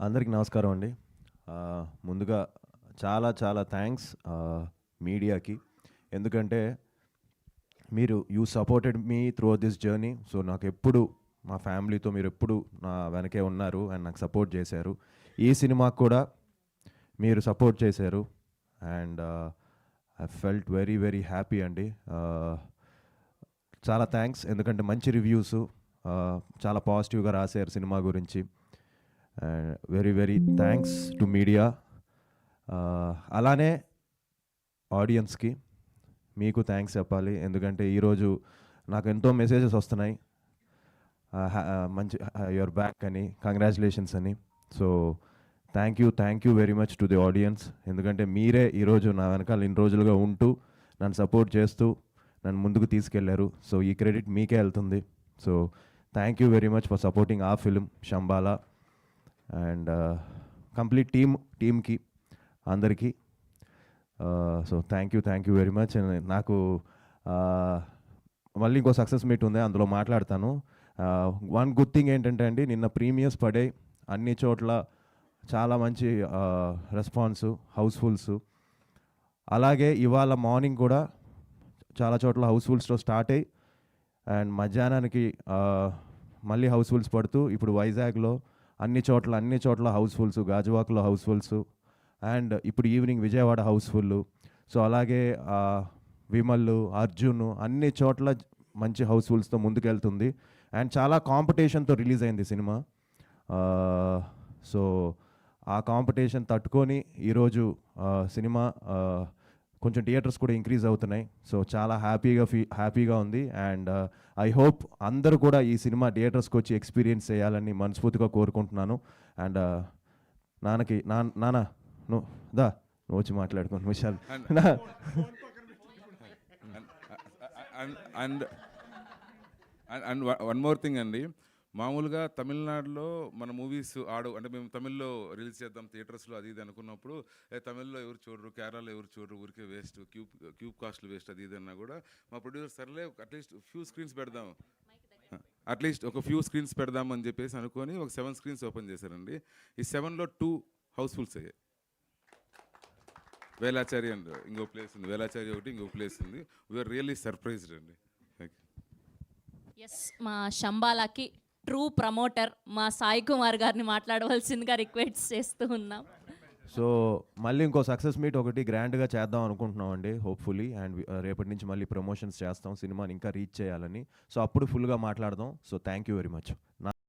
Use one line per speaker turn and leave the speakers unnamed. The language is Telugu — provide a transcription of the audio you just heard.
అందరికీ నమస్కారం అండి. ముందుగా చాలా చాలా థ్యాంక్స్ మీడియాకి. ఎందుకంటే మీరు supported me through this journey. So నాకెప్పుడు మా ఫ్యామిలీతో మీరెప్పుడు నా వెనకే ఉన్నారు అండ్ నాకు సపోర్ట్ చేశారు. ఈ సినిమాకి కూడా మీరు సపోర్ట్ చేశారు and I felt very very happy అండి. చాలా థ్యాంక్స్. ఎందుకంటే మంచి రివ్యూసు చాలా పాజిటివ్గా రాశారు సినిమా గురించి. Very very thanks to media. అలానే ఆడియన్స్కి మీకు థ్యాంక్స్ చెప్పాలి. ఎందుకంటే ఈరోజు నాకు ఎంతో మెసేజెస్ వస్తున్నాయి, మంచి యువర్ బ్యాక్ అని, కంగ్రాచులేషన్స్ అని. So thank you very much to the audience. ఎందుకంటే మీరే ఈరోజు నా వెనకాల ఇన్ని రోజులుగా ఉంటూ నన్ను సపోర్ట్ చేస్తూ నన్ను ముందుకు తీసుకెళ్లారు. సో ఈ క్రెడిట్ మీకే వెళ్తుంది. So thank you very much for supporting ఆ ఫిలిం శంబాలా అండ్ కంప్లీట్ టీమ్కి అందరికీ. So thank you very much. నాకు మళ్ళీ ఇంకో సక్సెస్ మీట్ ఉంది, అందులో మాట్లాడతాను. వన్ గుడ్ థింగ్ ఏంటంటే అండి, నిన్న ప్రీమియర్స్ పడే అన్ని చోట్ల చాలా మంచి రెస్పాన్సు, హౌస్ఫుల్స్. అలాగే ఇవాళ మార్నింగ్ కూడా చాలా చోట్ల హౌస్ఫుల్స్తో స్టార్ట్ అయ్యి అండ్ మధ్యాహ్నానికి మళ్ళీ హౌస్ఫుల్స్ పడుతూ ఇప్పుడు వైజాగ్లో అన్ని చోట్ల హౌస్ఫుల్స్, గాజువాకలో హౌస్ఫుల్స్ అండ్ ఇప్పుడు ఈవినింగ్ విజయవాడ హౌస్ఫుల్. సో అలాగే విమల్, అర్జున్ అన్ని చోట్ల మంచి హౌస్ఫుల్స్తో ముందుకెళ్తుంది అండ్ చాలా కాంపిటీషన్తో రిలీజ్ అయింది సినిమా. సో ఆ కాంపిటీషన్ తట్టుకొని ఈరోజు సినిమా కొంచెం థియేటర్స్ కూడా ఇంక్రీజ్ అవుతున్నాయి. సో చాలా హ్యాపీగా ఉంది అండ్ ఐ హోప్ అందరూ కూడా ఈ సినిమా థియేటర్స్కి వచ్చి ఎక్స్పీరియన్స్ చేయాలని మనస్ఫూర్తిగా కోరుకుంటున్నాను. అండ్ నాన్న నువ్వు వచ్చి మాట్లాడుకోండి Vishal.
And one more thing అండి, మామూలుగా తమిళనాడులో మన మూవీస్ అంటే మేము తమిళ్లో రిలీజ్ చేద్దాం థియేటర్స్లో అది ఇది అనుకున్నప్పుడు తమిళ్లో ఎవరు చూడరు, కేరళలో ఎవరు చూడరు, ఊరికే వేస్ట్, క్యూబ్ కాస్ట్లు వేస్ట్ అది ఇది అన్నా కూడా మా ప్రొడ్యూసర్ సర్లే అట్లీస్ట్ ఫ్యూ స్క్రీన్స్ పెడదాం, అట్లీస్ట్ ఒక ఫ్యూ స్క్రీన్స్ పెడదామని చెప్పేసి అనుకొని ఒక 7 స్క్రీన్స్ ఓపెన్ చేశారండి. ఈ 7లో 2 హౌస్ఫుల్స్ అయ్యాయి. వేలాచారి అండ్ ఇంకో ప్లేస్ ఉంది, వేలాచారి ఒకటి ఇంకో ప్లేస్ ఉంది. వీఆర్ రియల్లీ సర్ప్రైజ్డ్ అండి.
ఎస్, మా శంబాలాకి ట్రూ ప్రమోటర్ మా సాయి కుమార్ గారిని మాట్లాడవలసిందిగా రిక్వెస్ట్ చేస్తూ ఉన్నాం.
సో మళ్ళీ ఇంకో సక్సెస్ మీట్ ఒకటి గ్రాండ్గా చేద్దాం అనుకుంటున్నాం అండి, హోప్ఫుల్లీ. అండ్ రేపటి నుంచి మళ్ళీ ప్రమోషన్స్ చేస్తాం సినిమాని ఇంకా రీచ్ చేయాలని. సో అప్పుడు ఫుల్గా మాట్లాడదాం. So thank you very much.